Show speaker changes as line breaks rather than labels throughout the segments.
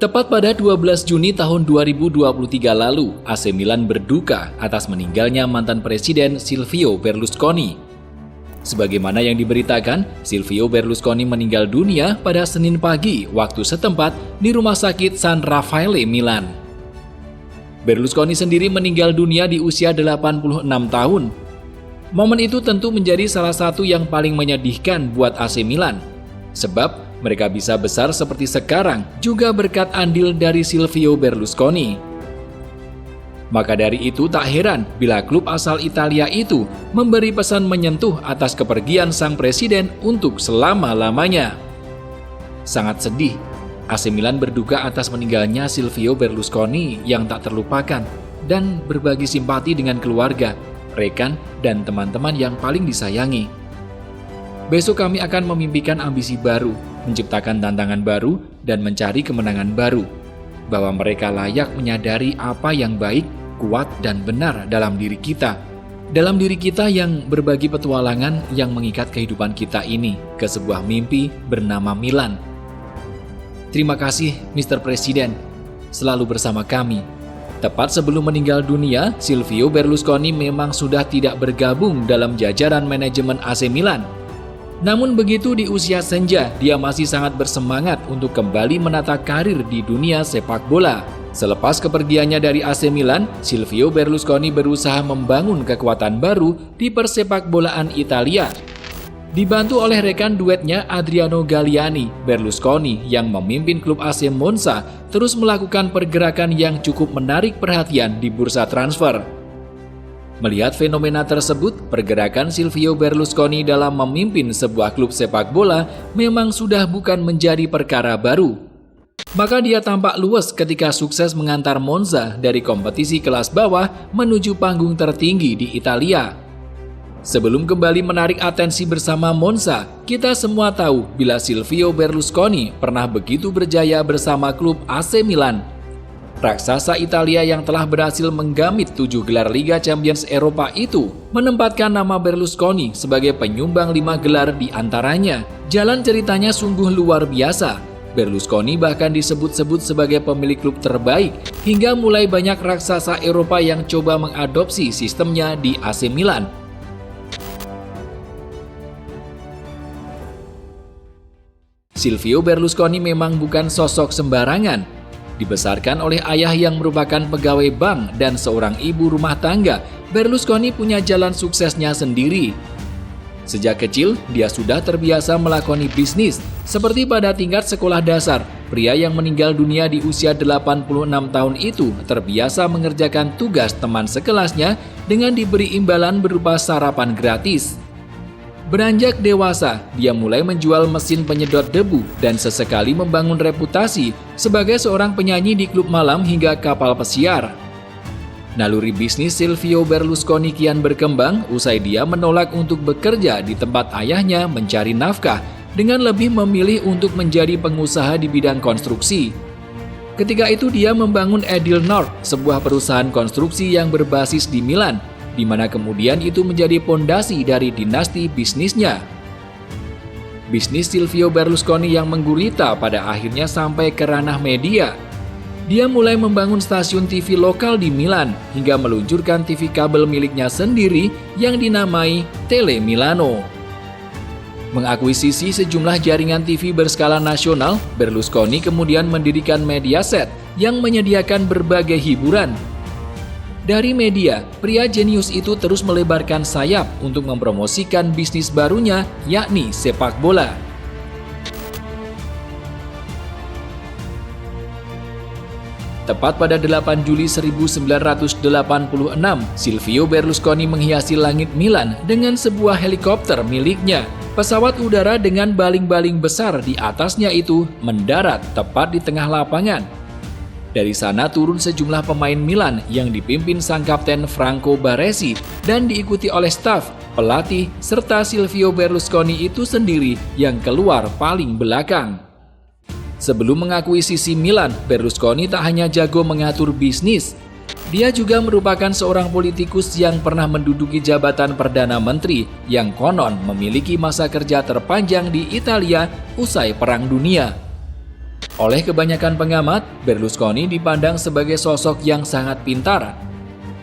Tepat pada 12 Juni tahun 2023 lalu, AC Milan berduka atas meninggalnya mantan presiden Silvio Berlusconi. Sebagaimana yang diberitakan, Silvio Berlusconi meninggal dunia pada Senin pagi waktu setempat di Rumah Sakit San Raffaele, Milan. Berlusconi sendiri meninggal dunia di usia 86 tahun. Momen itu tentu menjadi salah satu yang paling menyedihkan buat AC Milan, sebab mereka bisa besar seperti sekarang juga berkat andil dari Silvio Berlusconi. Maka dari itu tak heran bila klub asal Italia itu memberi pesan menyentuh atas kepergian sang presiden untuk selama-lamanya. Sangat sedih, AC Milan berduka atas meninggalnya Silvio Berlusconi yang tak terlupakan dan berbagi simpati dengan keluarga, rekan, dan teman-teman yang paling disayangi. Besok kami akan memimpikan ambisi baru, menciptakan tantangan baru, dan mencari kemenangan baru. Bahwa mereka layak menyadari apa yang baik, kuat, dan benar dalam diri kita. Dalam diri kita yang berbagi petualangan yang mengikat kehidupan kita ini ke sebuah mimpi bernama Milan. Terima kasih, Mr. Presiden, selalu bersama kami. Tepat sebelum meninggal dunia, Silvio Berlusconi memang sudah tidak bergabung dalam jajaran manajemen AC Milan. Namun begitu di usia senja, dia masih sangat bersemangat untuk kembali menata karir di dunia sepak bola. Selepas kepergiannya dari AC Milan, Silvio Berlusconi berusaha membangun kekuatan baru di persepakbolaan Italia. Dibantu oleh rekan duetnya Adriano Galliani, Berlusconi yang memimpin klub AC Monza terus melakukan pergerakan yang cukup menarik perhatian di bursa transfer. Melihat fenomena tersebut, pergerakan Silvio Berlusconi dalam memimpin sebuah klub sepak bola memang sudah bukan menjadi perkara baru. Maka dia tampak luwes ketika sukses mengantar Monza dari kompetisi kelas bawah menuju panggung tertinggi di Italia. Sebelum kembali menarik atensi bersama Monza, kita semua tahu bila Silvio Berlusconi pernah begitu berjaya bersama klub AC Milan. Raksasa Italia yang telah berhasil menggamit 7 gelar Liga Champions Eropa itu menempatkan nama Berlusconi sebagai penyumbang 5 gelar di antaranya. Jalan ceritanya sungguh luar biasa. Berlusconi bahkan disebut-sebut sebagai pemilik klub terbaik hingga mulai banyak raksasa Eropa yang coba mengadopsi sistemnya di AC Milan. Silvio Berlusconi memang bukan sosok sembarangan. Dibesarkan oleh ayah yang merupakan pegawai bank dan seorang ibu rumah tangga, Berlusconi punya jalan suksesnya sendiri. Sejak kecil, dia sudah terbiasa melakoni bisnis. Seperti pada tingkat sekolah dasar, pria yang meninggal dunia di usia 86 tahun itu terbiasa mengerjakan tugas teman sekelasnya dengan diberi imbalan berupa sarapan gratis. Beranjak dewasa, dia mulai menjual mesin penyedot debu dan sesekali membangun reputasi sebagai seorang penyanyi di klub malam hingga kapal pesiar. Naluri bisnis Silvio Berlusconi kian berkembang usai dia menolak untuk bekerja di tempat ayahnya mencari nafkah dengan lebih memilih untuk menjadi pengusaha di bidang konstruksi. Ketika itu dia membangun Edil Nord, sebuah perusahaan konstruksi yang berbasis di Milan, di mana kemudian itu menjadi pondasi dari dinasti bisnisnya. Bisnis Silvio Berlusconi yang menggurita pada akhirnya sampai ke ranah media. Dia mulai membangun stasiun TV lokal di Milan hingga meluncurkan TV kabel miliknya sendiri yang dinamai Tele Milano. Mengakuisisi sejumlah jaringan TV berskala nasional, Berlusconi kemudian mendirikan Mediaset yang menyediakan berbagai hiburan. Dari media, pria jenius itu terus melebarkan sayap untuk mempromosikan bisnis barunya, yakni sepak bola. Tepat pada 8 Juli 1986, Silvio Berlusconi menghiasi langit Milan dengan sebuah helikopter miliknya. Pesawat udara dengan baling-baling besar di atasnya itu mendarat tepat di tengah lapangan. Dari sana turun sejumlah pemain Milan yang dipimpin sang kapten Franco Baresi dan diikuti oleh staf, pelatih, serta Silvio Berlusconi itu sendiri yang keluar paling belakang. Sebelum mengakuisisi Milan, Berlusconi tak hanya jago mengatur bisnis. Dia juga merupakan seorang politikus yang pernah menduduki jabatan Perdana Menteri yang konon memiliki masa kerja terpanjang di Italia usai Perang Dunia. Oleh kebanyakan pengamat, Berlusconi dipandang sebagai sosok yang sangat pintar.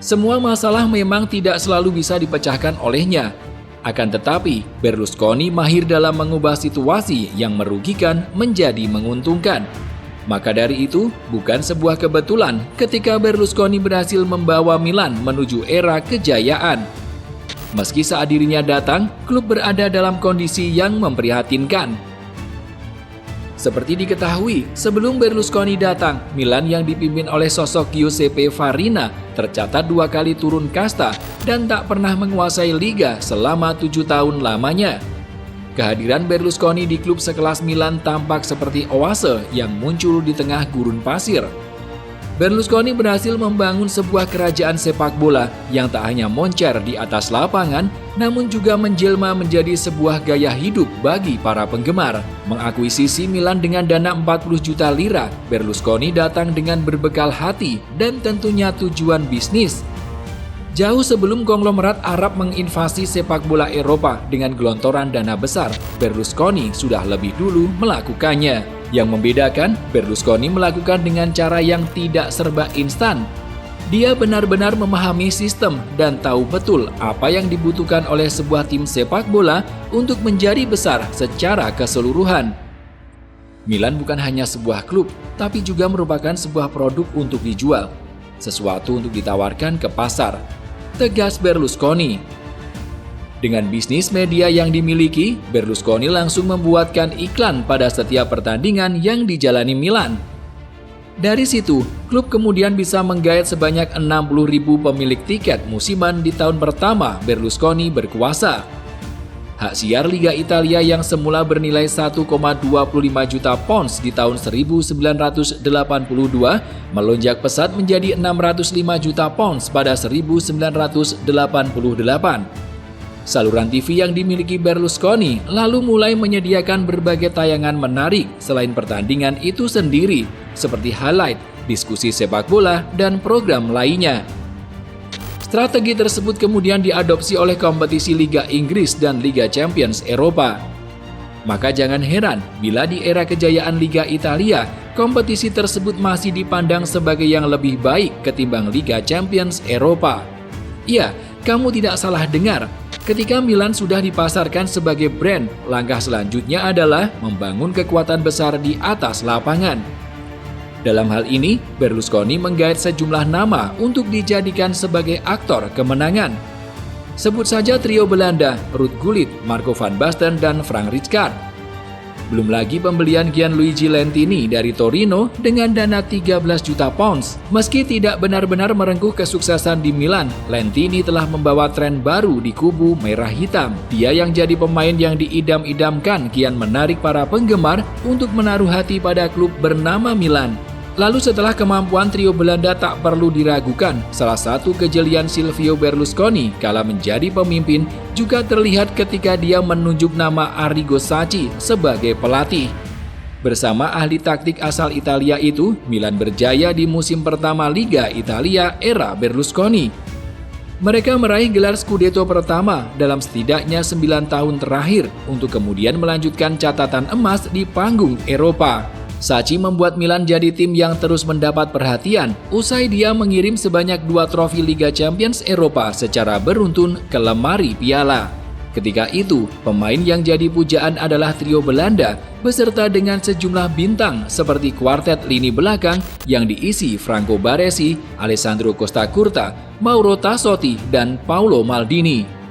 Semua masalah memang tidak selalu bisa dipecahkan olehnya. Akan tetapi, Berlusconi mahir dalam mengubah situasi yang merugikan menjadi menguntungkan. Maka dari itu, bukan sebuah kebetulan ketika Berlusconi berhasil membawa Milan menuju era kejayaan. Meski saat dirinya datang, klub berada dalam kondisi yang memprihatinkan. Seperti diketahui, sebelum Berlusconi datang, Milan yang dipimpin oleh sosok Giuseppe Farina tercatat 2 kali turun kasta dan tak pernah menguasai liga selama 7 tahun lamanya. Kehadiran Berlusconi di klub sekelas Milan tampak seperti oase yang muncul di tengah gurun pasir. Berlusconi berhasil membangun sebuah kerajaan sepak bola yang tak hanya moncer di atas lapangan, namun juga menjelma menjadi sebuah gaya hidup bagi para penggemar. Mengakuisisi Milan dengan dana 40 juta lira, Berlusconi datang dengan berbekal hati dan tentunya tujuan bisnis. Jauh sebelum konglomerat Arab menginvasi sepak bola Eropa dengan gelontoran dana besar, Berlusconi sudah lebih dulu melakukannya. Yang membedakan, Berlusconi melakukan dengan cara yang tidak serba instan. Dia benar-benar memahami sistem dan tahu betul apa yang dibutuhkan oleh sebuah tim sepak bola untuk menjadi besar secara keseluruhan. Milan bukan hanya sebuah klub, tapi juga merupakan sebuah produk untuk dijual. Sesuatu untuk ditawarkan ke pasar. Tegas Berlusconi. Dengan bisnis media yang dimiliki, Berlusconi langsung membuatkan iklan pada setiap pertandingan yang dijalani Milan. Dari situ, klub kemudian bisa menggait sebanyak 60.000 pemilik tiket musiman di tahun pertama Berlusconi berkuasa. Hak siar Liga Italia yang semula bernilai 1,25 juta pounds di tahun 1982 melonjak pesat menjadi 605 juta pounds pada 1988. Saluran TV yang dimiliki Berlusconi lalu mulai menyediakan berbagai tayangan menarik selain pertandingan itu sendiri, seperti highlight, diskusi sepak bola, dan program lainnya. Strategi tersebut kemudian diadopsi oleh kompetisi Liga Inggris dan Liga Champions Eropa. Maka jangan heran bila di era kejayaan Liga Italia, kompetisi tersebut masih dipandang sebagai yang lebih baik ketimbang Liga Champions Eropa. Ya, kamu tidak salah dengar. Ketika Milan sudah dipasarkan sebagai brand, langkah selanjutnya adalah membangun kekuatan besar di atas lapangan. Dalam hal ini, Berlusconi menggait sejumlah nama untuk dijadikan sebagai aktor kemenangan. Sebut saja trio Belanda, Ruud Gullit, Marco van Basten, dan Frank Rijkaard. Belum lagi pembelian Gianluigi Lentini dari Torino dengan dana 13 juta pounds. Meski tidak benar-benar merengkuh kesuksesan di Milan, Lentini telah membawa tren baru di kubu merah hitam. Dia yang jadi pemain yang diidam-idamkan kian menarik para penggemar untuk menaruh hati pada klub bernama Milan. Lalu setelah kemampuan trio Belanda tak perlu diragukan, salah satu kejelian Silvio Berlusconi kala menjadi pemimpin juga terlihat ketika dia menunjuk nama Arrigo Sacchi sebagai pelatih. Bersama ahli taktik asal Italia itu, Milan berjaya di musim pertama Liga Italia era Berlusconi. Mereka meraih gelar Scudetto pertama dalam setidaknya 9 tahun terakhir untuk kemudian melanjutkan catatan emas di panggung Eropa. Sacchi membuat Milan jadi tim yang terus mendapat perhatian usai dia mengirim sebanyak 2 trofi Liga Champions Eropa secara beruntun ke lemari piala. Ketika itu, pemain yang jadi pujaan adalah trio Belanda beserta dengan sejumlah bintang seperti kuartet lini belakang yang diisi Franco Baresi, Alessandro Costa Curta, Mauro Tassotti, dan Paolo Maldini.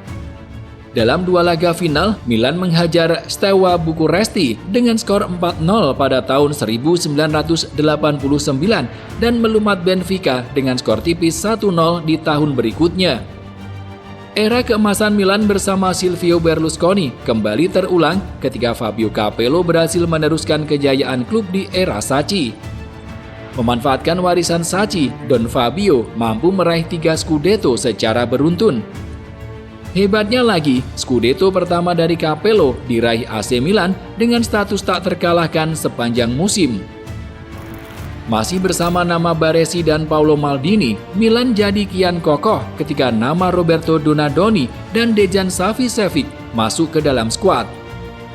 Dalam 2 laga final, Milan menghajar Steaua Bucuresti dengan skor 4-0 pada tahun 1989 dan melumat Benfica dengan skor tipis 1-0 di tahun berikutnya. Era keemasan Milan bersama Silvio Berlusconi kembali terulang ketika Fabio Capello berhasil meneruskan kejayaan klub di era Sacchi. Memanfaatkan warisan Sacchi, Don Fabio mampu meraih 3 Scudetto secara beruntun. Hebatnya lagi, Scudetto pertama dari Capello diraih AC Milan dengan status tak terkalahkan sepanjang musim. Masih bersama nama Baresi dan Paolo Maldini, Milan jadi kian kokoh ketika nama Roberto Donadoni dan Dejan Savicevic masuk ke dalam skuad.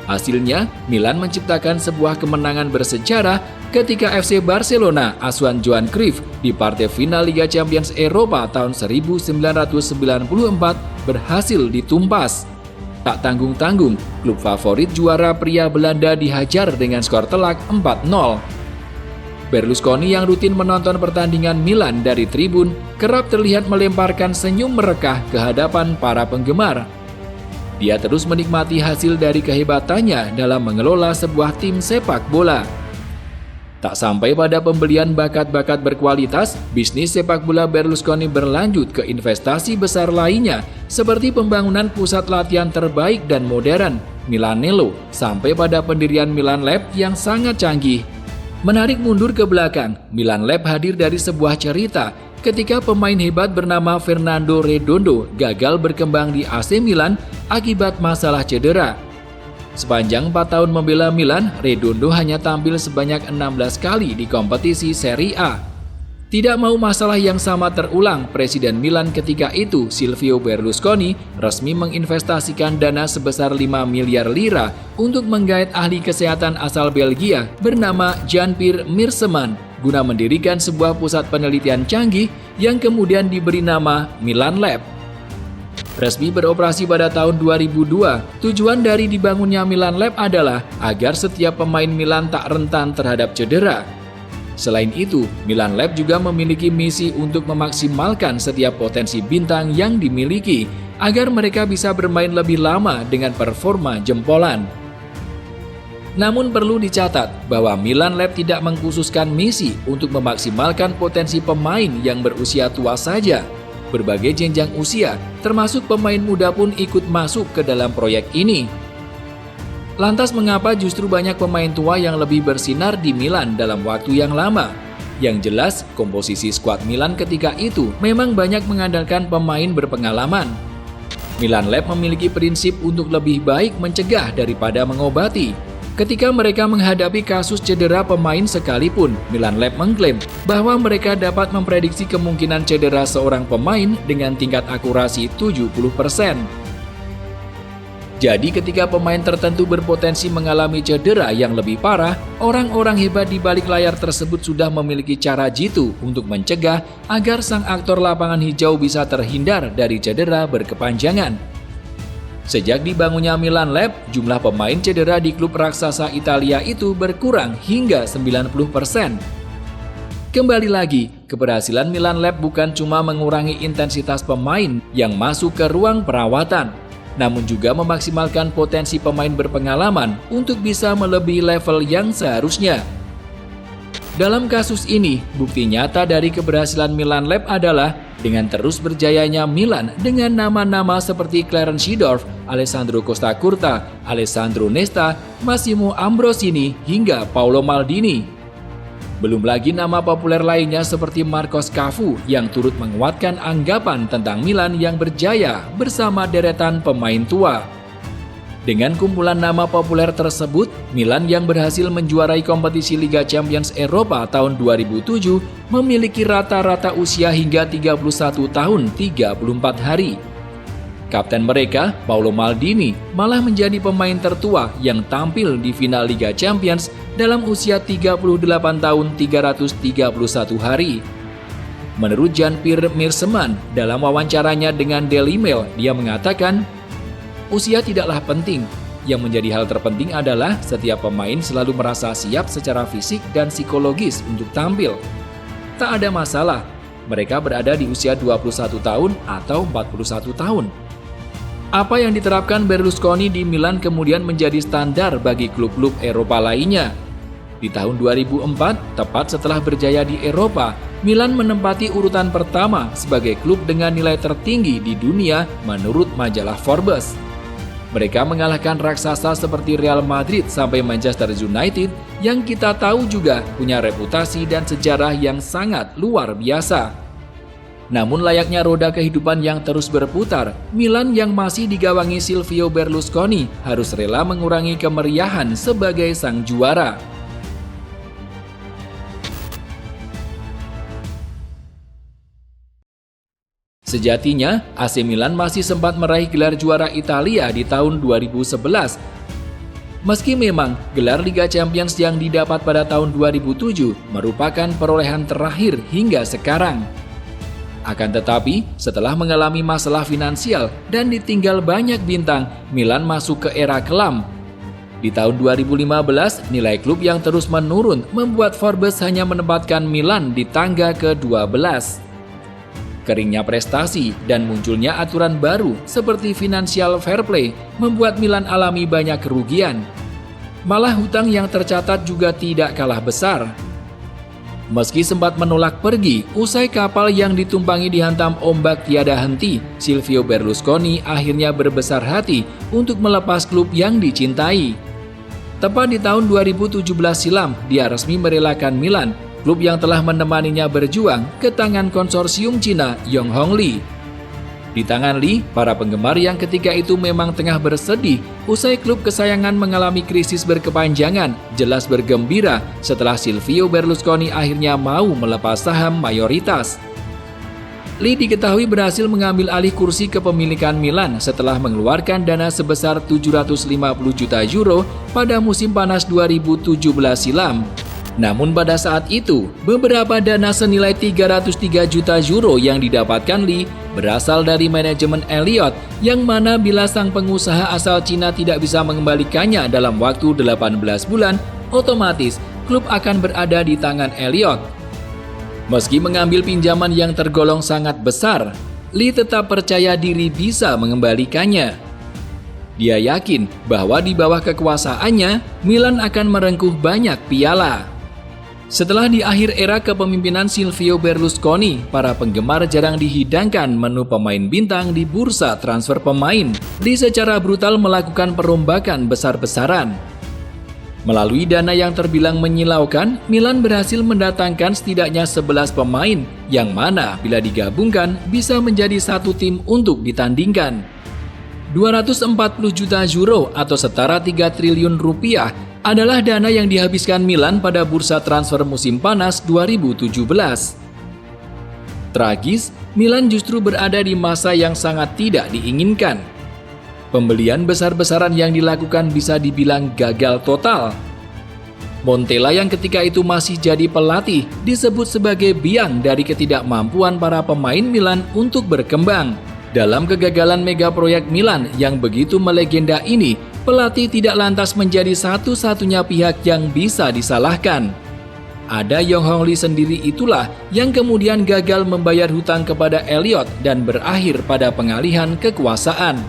Hasilnya, Milan menciptakan sebuah kemenangan bersejarah ketika FC Barcelona asuhan Johan Cruyff di partai final Liga Champions Eropa tahun 1994 berhasil ditumpas. Tak tanggung-tanggung, klub favorit juara pria Belanda dihajar dengan skor telak 4-0. Berlusconi yang rutin menonton pertandingan Milan dari tribun kerap terlihat melemparkan senyum merekah ke hadapan para penggemar. Dia terus menikmati hasil dari kehebatannya dalam mengelola sebuah tim sepak bola. Tak sampai pada pembelian bakat-bakat berkualitas, bisnis sepak bola Berlusconi berlanjut ke investasi besar lainnya seperti pembangunan pusat latihan terbaik dan modern, Milanello, sampai pada pendirian Milan Lab yang sangat canggih. Menarik mundur ke belakang, Milan Lab hadir dari sebuah cerita ketika pemain hebat bernama Fernando Redondo gagal berkembang di AC Milan akibat masalah cedera. Sepanjang 4 tahun membela Milan, Redondo hanya tampil sebanyak 16 kali di kompetisi Serie A. Tidak mau masalah yang sama terulang, Presiden Milan ketika itu, Silvio Berlusconi, resmi menginvestasikan dana sebesar 5 miliar lira untuk menggait ahli kesehatan asal Belgia bernama Jan-Pierre Meerseman guna mendirikan sebuah pusat penelitian canggih yang kemudian diberi nama Milan Lab. Resmi beroperasi pada tahun 2002, tujuan dari dibangunnya Milan Lab adalah agar setiap pemain Milan tak rentan terhadap cedera. Selain itu, Milan Lab juga memiliki misi untuk memaksimalkan setiap potensi bintang yang dimiliki agar mereka bisa bermain lebih lama dengan performa jempolan. Namun perlu dicatat bahwa Milan Lab tidak mengkhususkan misi untuk memaksimalkan potensi pemain yang berusia tua saja. Berbagai jenjang usia, termasuk pemain muda pun ikut masuk ke dalam proyek ini. Lantas mengapa justru banyak pemain tua yang lebih bersinar di Milan dalam waktu yang lama? Yang jelas, komposisi skuad Milan ketika itu memang banyak mengandalkan pemain berpengalaman. Milan Lab memiliki prinsip untuk lebih baik mencegah daripada mengobati. Ketika mereka menghadapi kasus cedera pemain sekalipun, Milan Lab mengklaim bahwa mereka dapat memprediksi kemungkinan cedera seorang pemain dengan tingkat akurasi 70%. Jadi ketika pemain tertentu berpotensi mengalami cedera yang lebih parah, orang-orang hebat di balik layar tersebut sudah memiliki cara jitu untuk mencegah agar sang aktor lapangan hijau bisa terhindar dari cedera berkepanjangan. Sejak dibangunnya Milan Lab, jumlah pemain cedera di klub raksasa Italia itu berkurang hingga 90%. Kembali lagi, keberhasilan Milan Lab bukan cuma mengurangi intensitas pemain yang masuk ke ruang perawatan, namun juga memaksimalkan potensi pemain berpengalaman untuk bisa melebihi level yang seharusnya. Dalam kasus ini, bukti nyata dari keberhasilan Milan Lab adalah dengan terus berjayanya Milan dengan nama-nama seperti Clarence Seedorf, Alessandro Costa Curta, Alessandro Nesta, Massimo Ambrosini, hingga Paolo Maldini. Belum lagi nama populer lainnya seperti Marcos Cafu yang turut menguatkan anggapan tentang Milan yang berjaya bersama deretan pemain tua. Dengan kumpulan nama populer tersebut, Milan yang berhasil menjuarai kompetisi Liga Champions Eropa tahun 2007 memiliki rata-rata usia hingga 31 tahun 34 hari. Kapten mereka, Paolo Maldini, malah menjadi pemain tertua yang tampil di final Liga Champions dalam usia 38 tahun 331 hari. Menurut Jan-Pierre Meerseman, dalam wawancaranya dengan Daily Mail, dia mengatakan, usia tidaklah penting. Yang menjadi hal terpenting adalah setiap pemain selalu merasa siap secara fisik dan psikologis untuk tampil. Tak ada masalah, mereka berada di usia 21 tahun atau 41 tahun. Apa yang diterapkan Berlusconi di Milan kemudian menjadi standar bagi klub-klub Eropa lainnya. Di tahun 2004, tepat setelah berjaya di Eropa, Milan menempati urutan pertama sebagai klub dengan nilai tertinggi di dunia menurut majalah Forbes. Mereka mengalahkan raksasa seperti Real Madrid sampai Manchester United yang kita tahu juga punya reputasi dan sejarah yang sangat luar biasa. Namun layaknya roda kehidupan yang terus berputar, Milan yang masih digawangi Silvio Berlusconi harus rela mengurangi kemeriahan sebagai sang juara. Sejatinya, AC Milan masih sempat meraih gelar juara Italia di tahun 2011. Meski memang gelar Liga Champions yang didapat pada tahun 2007 merupakan perolehan terakhir hingga sekarang. Akan tetapi, setelah mengalami masalah finansial dan ditinggal banyak bintang, Milan masuk ke era kelam. Di tahun 2015, nilai klub yang terus menurun membuat Forbes hanya menempatkan Milan di tangga ke-12. Keringnya prestasi dan munculnya aturan baru seperti financial fair play membuat Milan alami banyak kerugian. Malah hutang yang tercatat juga tidak kalah besar. Meski sempat menolak pergi, usai kapal yang ditumpangi dihantam ombak tiada henti, Silvio Berlusconi akhirnya berbesar hati untuk melepas klub yang dicintai. Tepat di tahun 2017 silam, dia resmi merelakan Milan, klub yang telah menemaninya berjuang, ke tangan konsorsium Cina Yonghong Li. Di tangan Li, para penggemar yang ketika itu memang tengah bersedih usai klub kesayangan mengalami krisis berkepanjangan, jelas bergembira setelah Silvio Berlusconi akhirnya mau melepas saham mayoritas. Li diketahui berhasil mengambil alih kursi kepemilikan Milan setelah mengeluarkan dana sebesar 750 juta euro pada musim panas 2017 silam. Namun pada saat itu, beberapa dana senilai 303 juta euro yang didapatkan Li berasal dari manajemen Elliott, yang mana bila sang pengusaha asal Cina tidak bisa mengembalikannya dalam waktu 18 bulan, otomatis klub akan berada di tangan Elliott. Meski mengambil pinjaman yang tergolong sangat besar, Li tetap percaya diri bisa mengembalikannya. Dia yakin bahwa di bawah kekuasaannya, Milan akan merengkuh banyak piala. Setelah di akhir era kepemimpinan Silvio Berlusconi, para penggemar jarang dihidangkan menu pemain bintang di bursa transfer pemain. Li secara brutal melakukan perombakan besar-besaran. Melalui dana yang terbilang menyilaukan, Milan berhasil mendatangkan setidaknya 11 pemain, yang mana bila digabungkan bisa menjadi satu tim untuk ditandingkan. 240 juta euro atau setara 3 triliun rupiah adalah dana yang dihabiskan Milan pada bursa transfer musim panas 2017. Tragis, Milan justru berada di masa yang sangat tidak diinginkan. Pembelian besar-besaran yang dilakukan bisa dibilang gagal total. Montella yang ketika itu masih jadi pelatih disebut sebagai biang dari ketidakmampuan para pemain Milan untuk berkembang. Dalam kegagalan mega proyek Milan yang begitu melegenda ini, pelatih tidak lantas menjadi satu-satunya pihak yang bisa disalahkan. Ada Yonghong Li sendiri itulah yang kemudian gagal membayar hutang kepada Elliott dan berakhir pada pengalihan kekuasaan.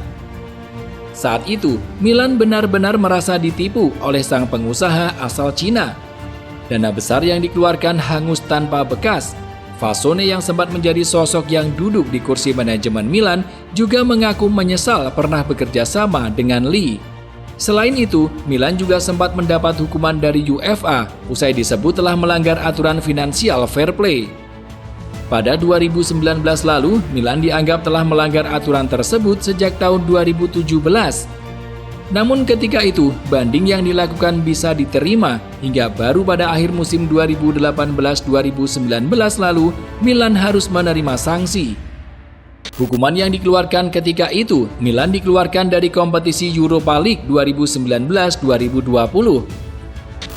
Saat itu, Milan benar-benar merasa ditipu oleh sang pengusaha asal Cina. Dana besar yang dikeluarkan hangus tanpa bekas. Fasone yang sempat menjadi sosok yang duduk di kursi manajemen Milan juga mengaku menyesal pernah bekerja sama dengan Li. Selain itu, Milan juga sempat mendapat hukuman dari UEFA usai disebut telah melanggar aturan financial fair play. Pada 2019 lalu, Milan dianggap telah melanggar aturan tersebut sejak tahun 2017. Namun ketika itu, banding yang dilakukan bisa diterima hingga baru pada akhir musim 2018-2019 lalu, Milan harus menerima sanksi. Hukuman yang dikeluarkan ketika itu, Milan dikeluarkan dari kompetisi Europa League 2019-2020.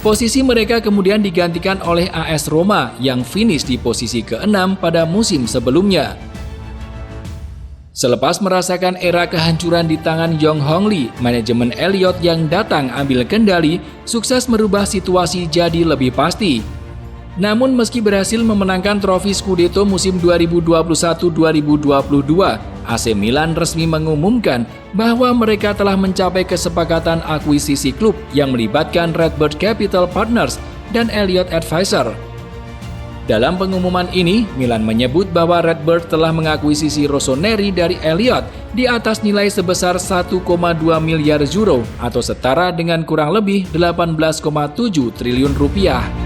Posisi mereka kemudian digantikan oleh AS Roma yang finish di posisi ke-6 pada musim sebelumnya. Selepas merasakan era kehancuran di tangan Yonghong Li, manajemen Elliott yang datang ambil kendali, sukses merubah situasi jadi lebih pasti. Namun meski berhasil memenangkan trofi Scudetto musim 2021-2022, AC Milan resmi mengumumkan bahwa mereka telah mencapai kesepakatan akuisisi klub yang melibatkan Redbird Capital Partners dan Elliott Advisor. Dalam pengumuman ini, Milan menyebut bahwa Redbird telah mengakuisisi Rossoneri dari Elliott di atas nilai sebesar 1,2 miliar euro atau setara dengan kurang lebih 18,7 triliun rupiah.